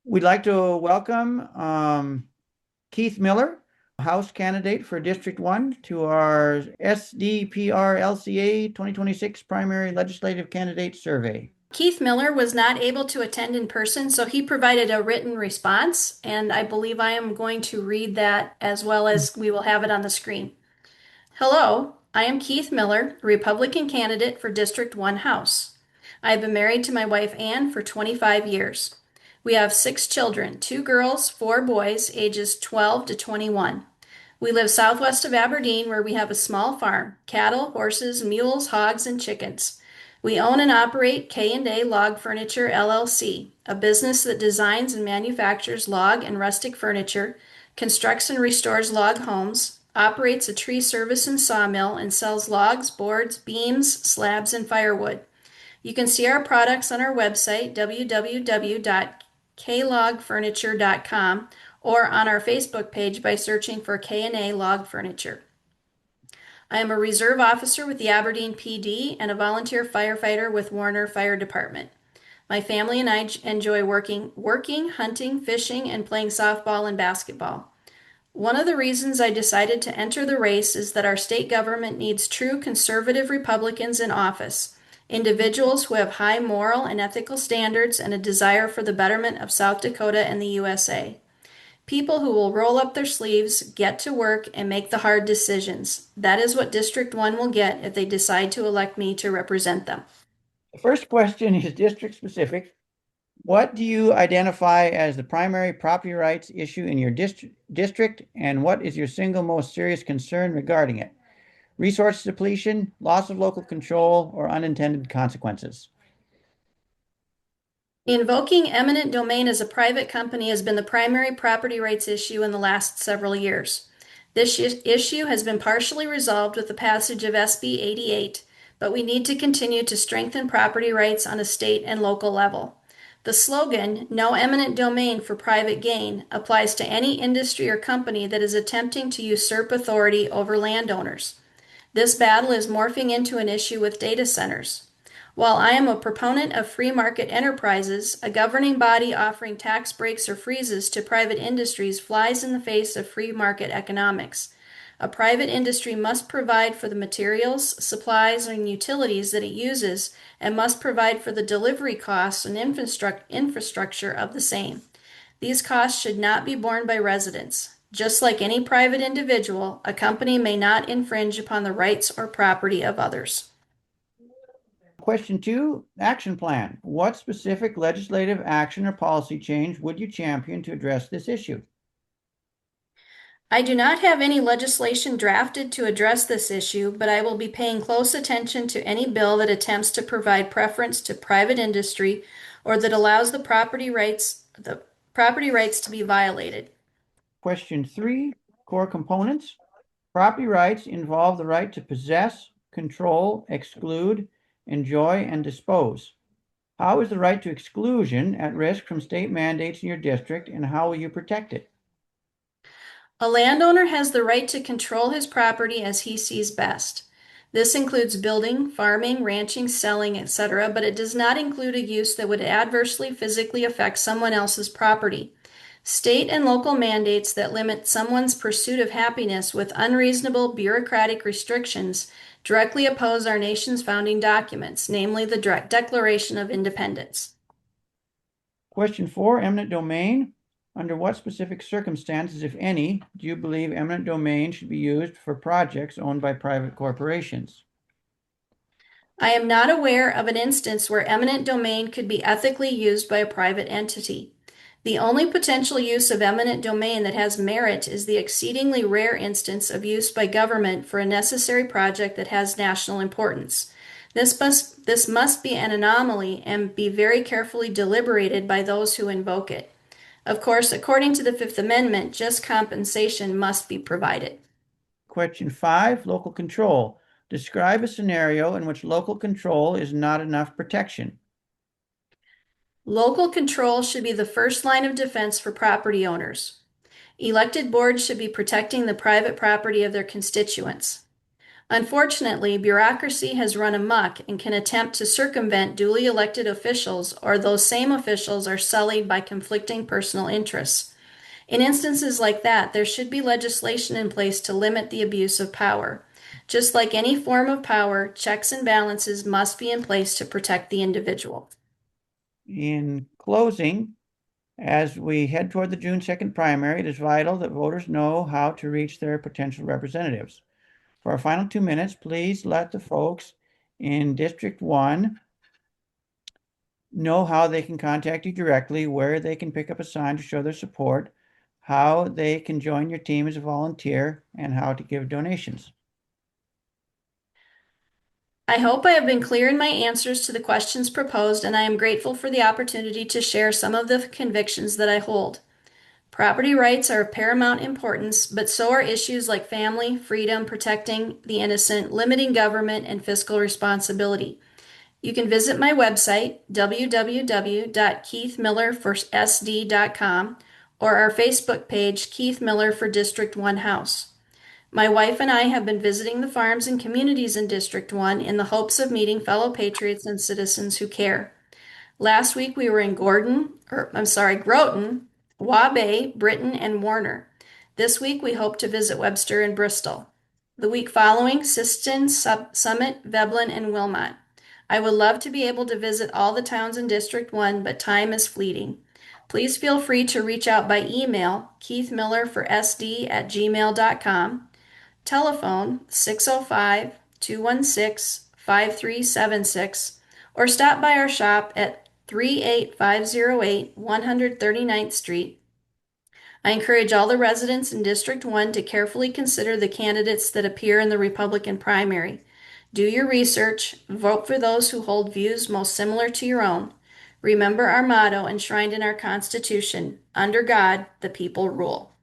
We'd like to welcome Keith Miller, House candidate for District 1, to our SDPR LCA 2026 primary legislative candidate survey. Keith Miller was not able to attend in person, so he provided a written response, and I believe I am going to read that as well as we will have it on the screen. Hello, I am Keith Miller, Republican candidate for District 1 House. I have been married to my wife Ann for 25 years. We have 6 children, 2 girls, 4 boys, ages 12 to 21. We live southwest of Aberdeen, where we have a small farm, cattle, horses, mules, hogs, and chickens. We own and operate K&A Log Furniture LLC, a business that designs and manufactures log and rustic furniture, constructs and restores log homes, operates a tree service and sawmill, and sells logs, boards, beams, slabs, and firewood. You can see our products on our website, www.klogfurniture.com, or on our Facebook page by searching for K&A Log Furniture. I am a reserve officer with the Aberdeen PD and a volunteer firefighter with Warner Fire Department. My family and I enjoy working, hunting, fishing, and playing softball and basketball. One of the reasons I decided to enter the race is that our state government needs true conservative Republicans in office, individuals who have high moral and ethical standards and a desire for the betterment of South Dakota and the USA. People who will roll up their sleeves, get to work, and make the hard decisions. That is what District 1 will get if they decide to elect me to represent them. The first question is district specific. What do you identify as the primary property rights issue in your district, and what is your single most serious concern regarding it? Resource depletion, loss of local control, or unintended consequences? Invoking eminent domain as a private company has been the primary property rights issue in the last several years. This issue has been partially resolved with the passage of SB 88, but we need to continue to strengthen property rights on a state and local level. The slogan, "No eminent domain for private gain," applies to any industry or company that is attempting to usurp authority over landowners. This battle is morphing into an issue with data centers. While I am a proponent of free market enterprises, a governing body offering tax breaks or freezes to private industries flies in the face of free market economics. A private industry must provide for the materials, supplies, and utilities that it uses and must provide for the delivery costs and infrastructure of the same. These costs should not be borne by residents. Just like any private individual, a company may not infringe upon the rights or property of others. Question 2, action plan. What specific legislative action or policy change would you champion to address this issue? I do not have any legislation drafted to address this issue, but I will be paying close attention to any bill that attempts to provide preference to private industry or that allows the property rights to be violated. Question 3, core components. Property rights involve the right to possess, control, exclude, enjoy, and dispose. How is the right to exclusion at risk from state mandates in your district, and how will you protect it? A landowner has the right to control his property as he sees best. This includes building, farming, ranching, selling, etc., but it does not include a use that would adversely physically affect someone else's property. State and local mandates that limit someone's pursuit of happiness with unreasonable bureaucratic restrictions directly oppose our nation's founding documents, namely the Declaration of Independence. Question 4, eminent domain. Under what specific circumstances, if any, do you believe eminent domain should be used for projects owned by private corporations? I am not aware of an instance where eminent domain could be ethically used by a private entity. The only potential use of eminent domain that has merit is the exceedingly rare instance of use by government for a necessary project that has national importance. This must be an anomaly and be very carefully deliberated by those who invoke it. Of course, according to the Fifth Amendment, just compensation must be provided. Question 5, local control. Describe a scenario in which local control is not enough protection. Local control should be the first line of defense for property owners. Elected boards should be protecting the private property of their constituents. Unfortunately, bureaucracy has run amok and can attempt to circumvent duly elected officials, or those same officials are sullied by conflicting personal interests. In instances like that, there should be legislation in place to limit the abuse of power. Just like any form of power, checks and balances must be in place to protect the individual. In closing, as we head toward the June 2nd primary, it is vital that voters know how to reach their potential representatives. For our final 2 minutes, please let the folks in District 1 know how they can contact you directly, where they can pick up a sign to show their support, how they can join your team as a volunteer, and how to give donations. I hope I have been clear in my answers to the questions proposed, and I am grateful for the opportunity to share some of the convictions that I hold. Property rights are of paramount importance, but so are issues like family, freedom, protecting the innocent, limiting government, and fiscal responsibility. You can visit my website, www.keithmillerforsd.com, or our Facebook page, Keith Miller for District 1 House. My wife and I have been visiting the farms and communities in District 1 in the hopes of meeting fellow patriots and citizens who care. Last week we were in Groton, Waubay, Britton, and Warner. This week we hope to visit Webster and Bristol. The week following, Siston, Summit, Veblen, and Wilmot. I would love to be able to visit all the towns in District 1, but time is fleeting. Please feel free to reach out by email, keithmillerforsd@gmail.com, telephone 605 216 5376, or stop by our shop at 38508 139th Street. I encourage all the residents in District 1 to carefully consider the candidates that appear in the Republican primary. Do your research, vote for those who hold views most similar to your own. Remember our motto enshrined in our Constitution: under God, the people rule.